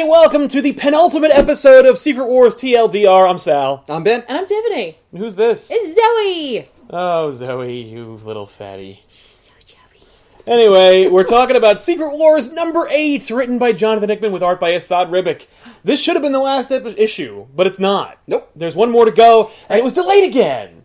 everybody, welcome to the penultimate episode of Secret Wars TLDR. I'm Sal. I'm Ben. And I'm Tiffany. Who's this? It's Zoe! Oh, Zoe, you little fatty. She's so chubby. Anyway, we're talking about Secret Wars number 8, written by Jonathan Hickman with art by Assad Ribic. This should have been the last issue, but it's not. Nope. There's one more to go, and it was delayed again.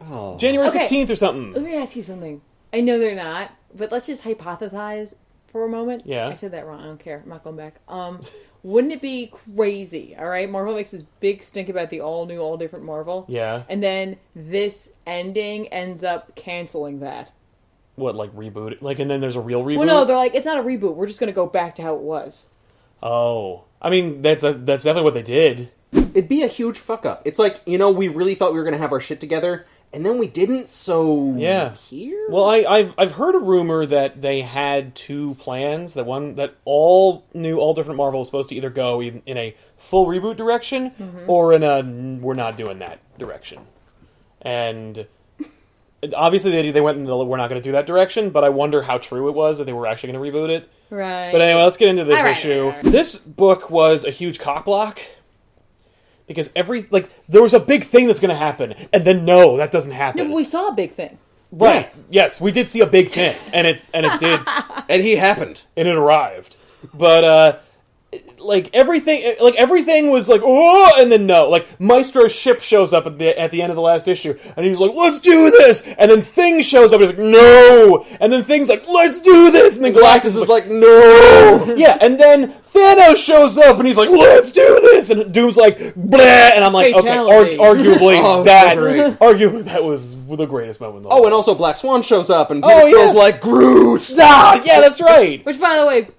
Oh. January 16th or something. Let me ask you something. I know they're not, but let's just hypothesize for a moment. Yeah. I said that wrong. I don't care. I'm not going back. Wouldn't it be crazy, all right? Marvel makes this big stink about the all-new, all-different Marvel. Yeah. And then this ending ends up canceling that. What, like reboot it? Like, and then there's a real reboot? Well, no, they're like, it's not a reboot. We're just going to go back to how it was. Oh. I mean, that's definitely what they did. It'd be a huge fuck-up. It's like, we really thought we were going to have our shit together, and then we didn't, so... Yeah. Here? Well, I've heard a rumor that they had two plans. That all new, all different Marvel was supposed to either go in a full reboot direction, or in a we're not doing that direction. And obviously they went in the we're not going to do that direction, but I wonder how true it was that they were actually going to reboot it. Right. But anyway, let's get into this All right, issue. all right. This book was a huge cockblock. Because there was a big thing that's going to happen, and then no, that doesn't happen. No, but we saw a big thing. Right. Yeah. Yes, we did see a big thing, and it did, And he happened. and it arrived. But everything was like, oh, and then no. Like Maestro's ship shows up at the end of the last issue, and he's like, let's do this. And then Thing shows up, and he's like, no. And then Thing's like, let's do this. And then Galactus is like, no! yeah. And then Thanos shows up, and he's like, let's do this. And Doom's like, bleh. And I'm like, Fatality. okay, arguably Oh, that, so great. arguably that was the greatest moment. Of the Oh, whole and also Black Swan shows up, and Oh, Peter yeah. Quill's like, Groot! Ah, yeah, that's right. Which, by the way,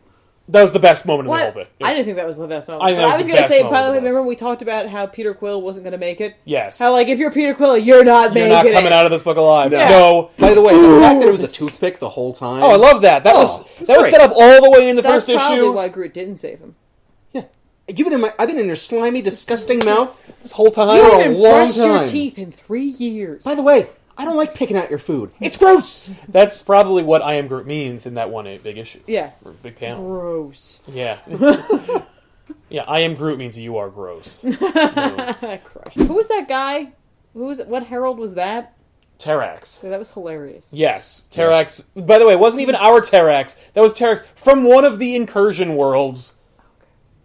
That was the best moment in the what? whole bit. I didn't think that was the best moment. I think But that was I was the going to best say, moment by the of way, the book. remember we talked about how Peter Quill wasn't going to make it? Yes. How, like, if you're Peter Quill, you're not You're making not it. coming out of this book alive. No. No. By the way, the fact that it was a toothpick the whole time... Oh, I love that. That was great. set up all the way in the That's first probably issue. why Groot didn't save him. Yeah. I've been in your slimy, disgusting mouth. This whole time. You For a haven't long brushed your time. teeth in 3 years. By the way, I don't like picking out your food. It's gross! That's probably what I Am Groot means in that one big issue. Yeah. Or big panel. Gross. Yeah. Yeah, I Am Groot means you are gross. No. Crush. Who was that guy? What herald was that? Terrax. That was hilarious. Yes. Terrax. By the way, it wasn't even our Terrax. That was Terrax from one of the incursion worlds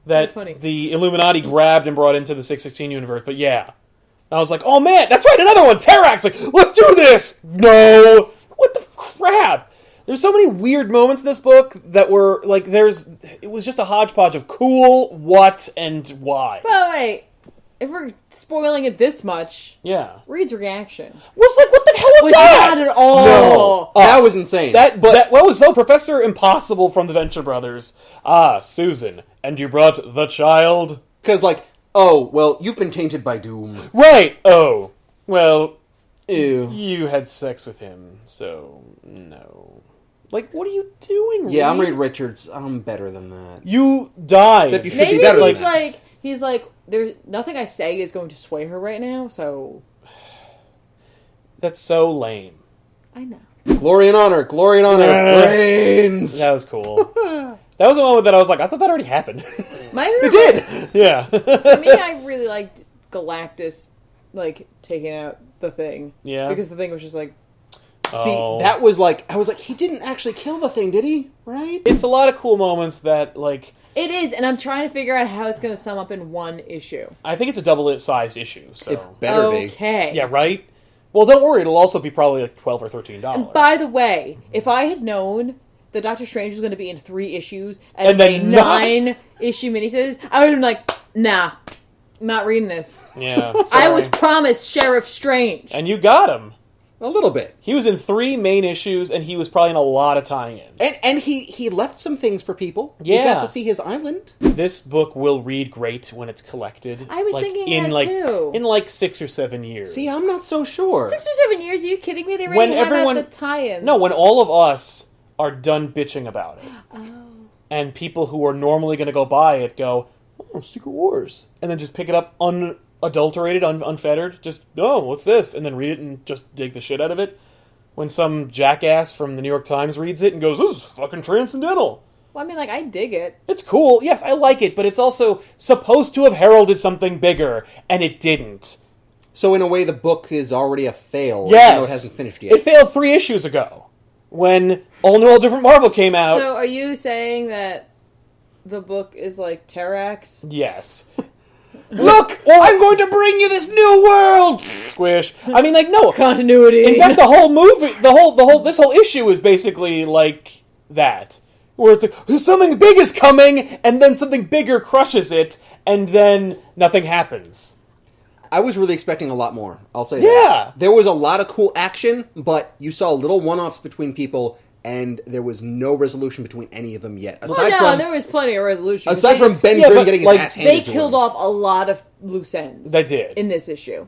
that That's funny. the Illuminati grabbed and brought into the 616 universe. But yeah. I was like, oh man, that's right, another one, Terrax! Like, let's do this! No! What the crap? There's so many weird moments in this book that were, like, it was just a hodgepodge of cool, what, and why. By the way, if we're spoiling it this much, Yeah. Reed's reaction Was like, what the hell was was that? not at all. No. That was insane. What was so Professor Impossible from the Venture Brothers? Ah, Susan, and you brought the child? Because, oh, well, you've been tainted by Doom. Right! Oh, well, Ew. you had sex with him, so no. Like, what are you doing, Yeah, I'm Reed? Reed Richards. I'm better than that. You died. Except you should Maybe be better he's than that. he's like, there's nothing I say is going to sway her right now, so That's so lame. I know. Glory and honor, brains! That was cool. That was a moment that I was like, I thought that already happened. It did! Yeah. For me, I really liked Galactus, taking out the Thing. Yeah. Because the Thing was just like, Oh. See, that was I was like, he didn't actually kill the Thing, did he? Right? It's a lot of cool moments that, it is, and I'm trying to figure out how it's going to sum up in one issue. I think it's a double-sized issue, so... It better be. Okay. Yeah, right? Well, don't worry, it'll also be probably $12 or $13. And by the way, if I had known that Doctor Strange was going to be in 3 issues and, And a then not. 9-issue miniseries, I would have been like, nah, I'm not reading this. Yeah, I sorry. was promised Sheriff Strange. And you got him. A little bit. He was in 3 main issues, and he was probably in a lot of tie-ins. And he left some things for people. Yeah. You got to see his island. This book will read great when it's collected. I was thinking in that too. In 6 or 7 years. See, I'm not so sure. 6 or 7 years? Are you kidding me? They already When have everyone- out the tie-ins. No, when all of us are done bitching about it, Oh. and people who are normally going to go buy it go, oh, Secret Wars, and then just pick it up unadulterated, unfettered, just, oh, what's this? And then read it and just dig the shit out of it. When some jackass from the New York Times reads it and goes, this is fucking transcendental. Well, I mean, like, I dig it. It's cool. Yes, I like it, but it's also supposed to have heralded something bigger, and it didn't. So in a way, the book is already a fail, Yes. even though it hasn't finished yet. It failed 3 issues ago, when All New, All Different Marvel came out. So, are you saying that the book is like Terrax? Yes. Look! I'm going to bring you this new world! Squish. I mean, like, no. Continuity. In fact, the whole movie, this whole issue is basically like that. Where it's like, something big is coming, and then something bigger crushes it, and then nothing happens. I was really expecting a lot more, I'll say Yeah. that. There was a lot of cool action, but you saw little one-offs between people, and there was no resolution between any of them yet. Well, no, there was plenty of resolution. Aside from Ben Yeah, Grimm but, getting his like, ass handed They to killed him. off a lot of loose ends. They did. In this issue.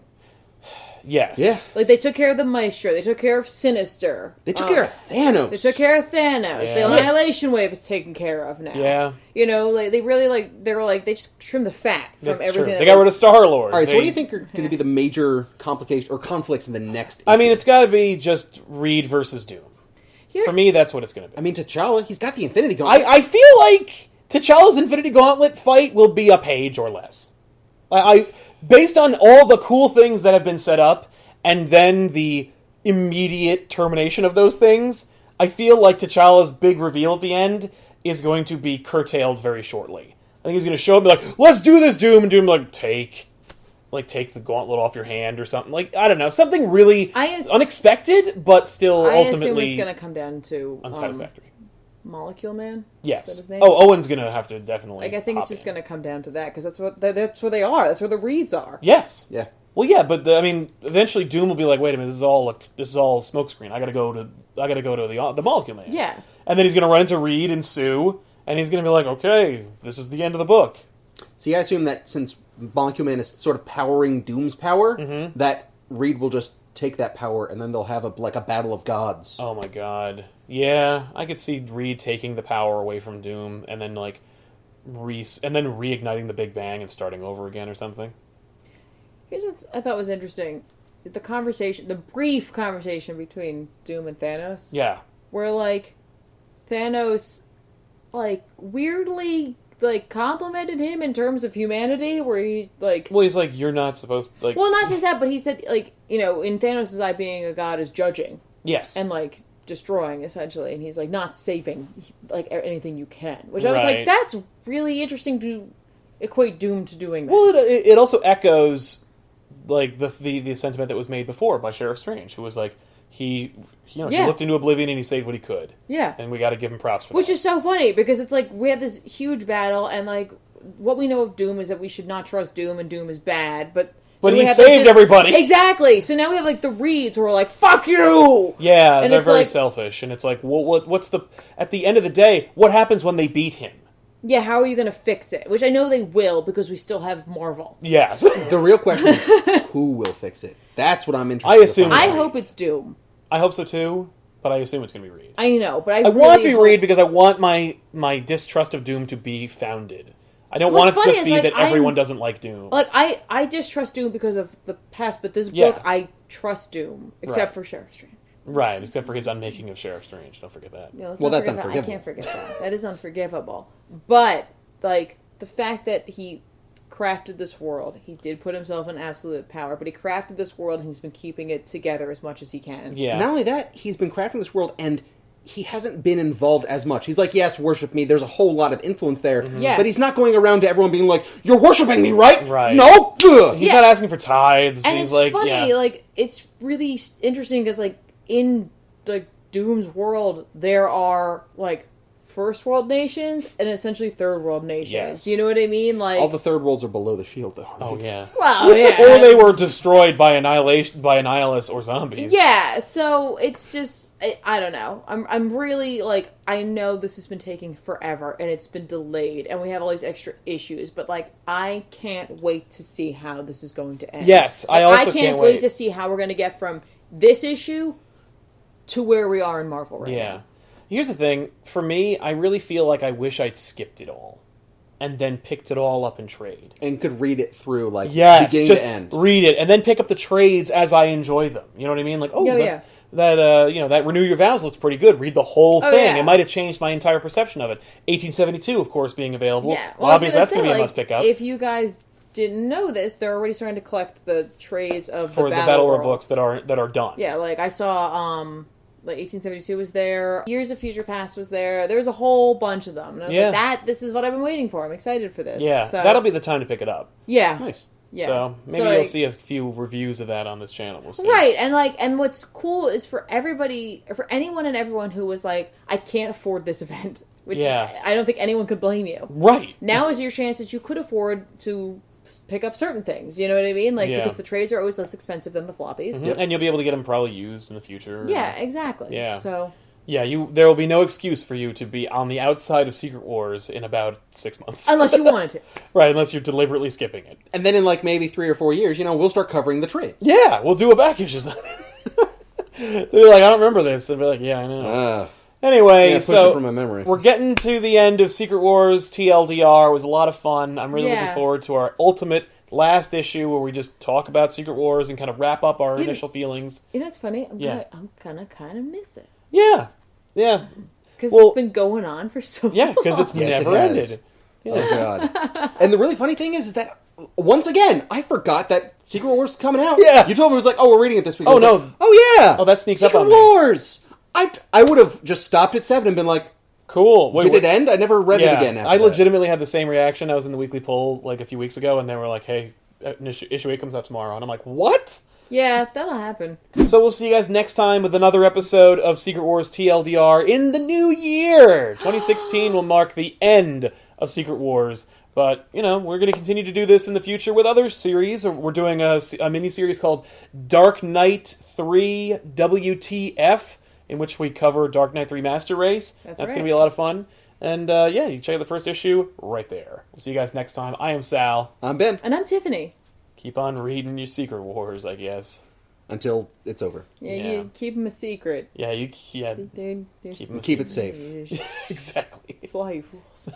Yes. Yeah. Like, they took care of the Maestro. They took care of Sinister. They took care of Thanos. They took care of Thanos. Yeah. The Annihilation Wave is taken care of now. Yeah. You know, like, they really, like, they were like, they just trimmed the fat from That's everything. true. that They got was- rid of Star-Lord. All right, so what do you think are going to be the major complications or conflicts in the next issue? I mean, it's got to be just Reed versus Doom. Here- For me, that's what it's going to be. I mean, T'Challa, he's got the Infinity Gauntlet. I feel like T'Challa's Infinity Gauntlet fight will be a page or less. I based on all the cool things that have been set up, and then the immediate termination of those things, I feel like T'Challa's big reveal at the end is going to be curtailed very shortly. I think he's going to show up and be like, "Let's do this, Doom," and Doom like, take the gauntlet off your hand or something. Like, I don't know, something really unexpected, but still I assume ultimately it's going to come down to unsatisfactory. Molecule Man. Is that Yes. his name? Oh, Owen's going to have to definitely. Like, I think it's hop just in. going to come down to that because that's where they are. That's where the Reeds are. Yes. Yeah. Well, yeah, but I mean, eventually Doom will be like, "Wait a minute, this is all smokescreen. I got to go to the Molecule Man." Yeah. And then he's going to run into Reed and Sue, and he's going to be like, "Okay, this is the end of the book." See, I assume that since Molecule Man is sort of powering Doom's power, that Reed will just take that power, and then they'll have a battle of gods. Oh my god. Yeah, I could see Reed taking the power away from Doom, and then reigniting the Big Bang and starting over again or something. Here's what I thought was interesting: the brief conversation between Doom and Thanos. Yeah. Where like Thanos, like weirdly, like complimented him in terms of humanity. Where he like, Well, he's like, "You're not supposed to, like." well, not just that, but he said like, you know, in Thanos' eye, being a god is judging Yes. and like destroying essentially, and he's like not saving like anything you can. Which I was Right. like, that's really interesting to equate Doom to doing that. Well, it also echoes like the sentiment that was made before by Sheriff Strange, who was like, he he looked into oblivion and he saved what he could, yeah. and we got to give him props for Which that. is so funny, because it's like, we have this huge battle, and like, what we know of Doom is that we should not trust Doom, and Doom is bad, but But we he have, saved like, this- everybody. Exactly! So now we have, like, the Reeds who are like, fuck you! Yeah, And they're it's very like- selfish, and it's like, what's the at the end of the day, what happens when they beat him? Yeah, how are you gonna fix it? Which I know they will, because we still have Marvel. Yes. The real question is, who will fix it? That's what I'm interested I in. assume- I hope it's Doom. I hope so too, but I assume it's going to be Reed. I know, but I I really want it to be hope... Reed because I want my distrust of Doom to be founded. I don't What's want it to funny just is, be like, that everyone doesn't like Doom. Like, I distrust Doom because of the past, but this Yeah. book, I trust Doom. Except Right. for Sheriff Strange. Right, except for his unmaking of Sheriff Strange. Don't forget that. Yeah, let's Well, not that's forget that. I unforgivable. can't forget that. That is unforgivable. But, like, the fact that he crafted this world, he did put himself in absolute power, but he crafted this world and he's been keeping it together as much as he can. Yeah. Not only that, he's been crafting this world, and he hasn't been involved as much. He's like, yes, worship me. There's a whole lot of influence there. Yeah. But he's not going around to everyone being like, you're worshiping me, right? Right. No? Ugh. He's Yeah. not asking for tithes. And He's it's like, funny, yeah. like, it's really interesting because, like, in, like, Doom's world, there are, like, first world nations and essentially third world nations. Yes. You know what I mean? Like, All the third worlds are below the shield, though. Oh yeah. well, yeah. Or they were destroyed by annihilus or zombies. Yeah, so it's just I don't know. I'm really like, I know this has been taking forever and it's been delayed and we have all these extra issues, but like I can't wait to see how this is going to end. Yes, I Like, also can't can't wait wait. to see how we're going to get from this issue to where we are in Marvel right Yeah. now. Here's the thing. For me, I really feel like I wish I'd skipped it all. And then picked it all up in trade. And could read it through, like, Yes, beginning just to end. read it. And then pick up the trades as I enjoy them. You know what I mean? Like, oh, Yeah, yeah. that Renew Your Vows looks pretty good. Read the whole thing. Yeah. It might have changed my entire perception of it. 1872, of course, being available. Yeah, Well, obviously that's going to be a must pick up. If you guys didn't know this, they're already starting to collect the trades of for the Battleworld books that are done. Yeah, like I saw, like 1872 was there. Years of Future Past was there. There was a whole bunch of them. And I was like, this is what I've been waiting for. I'm excited for this. Yeah, so, that'll be the time to pick it up. Yeah. Nice. Yeah. So maybe you'll see a few reviews of that on this channel. We'll see. Right, and what's cool is for anyone and everyone who was like, I can't afford this event, which I don't think anyone could blame you. Right. Now is your chance that you could afford to pick up certain things. You know what I mean? Like because the trades are always less expensive than the floppies. Mm-hmm. Yep. And you'll be able to get them probably used in the future. Yeah, exactly. Yeah. So. Yeah, there will be no excuse for you to be on the outside of Secret Wars in about 6 months. Unless you wanted to. Right, unless you're deliberately skipping it. And then in like maybe 3 or 4 years, we'll start covering the trades. Yeah, we'll do a back issue. They're like, I don't remember this. They'll be like, yeah, I know. Anyway, push so it from my memory. We're getting to the end of Secret Wars TLDR. It was a lot of fun. I'm really looking forward to our ultimate last issue where we just talk about Secret Wars and kind of wrap up our initial feelings. You know what's funny? I'm gonna kind of miss it. Yeah. Yeah. Because it's been going on for so long. Yeah, because it's never ended. Yeah. Oh, God. And the really funny thing is that, once again, I forgot that Secret Wars is coming out. Yeah. You told me, it was like, we're reading it this week. Oh, no. Like, oh, yeah. Oh, that sneaks Secret up on me. Wars. I would have just stopped at 7 and been like, cool. Did it end? I never read it again after I that. legitimately had the same reaction. I was in the weekly poll like a few weeks ago, and they were like, hey, issue 8 comes out tomorrow. And I'm like, what? Yeah, that'll happen. So we'll see you guys next time with another episode of Secret Wars TLDR in the new year. 2016 will mark the end of Secret Wars. But, we're going to continue to do this in the future with other series. We're doing a mini-series called Dark Knight 3 WTF, in which we cover Dark Knight 3 Master Race. That's going to be a lot of fun. And, you can check out the first issue right there. We'll see you guys next time. I am Sal. I'm Ben. And I'm Tiffany. Keep on reading your Secret Wars, I guess. Until it's over. Yeah, you keep them a secret. Yeah, Keep keep them Keep it safe. exactly. Fly, you fools.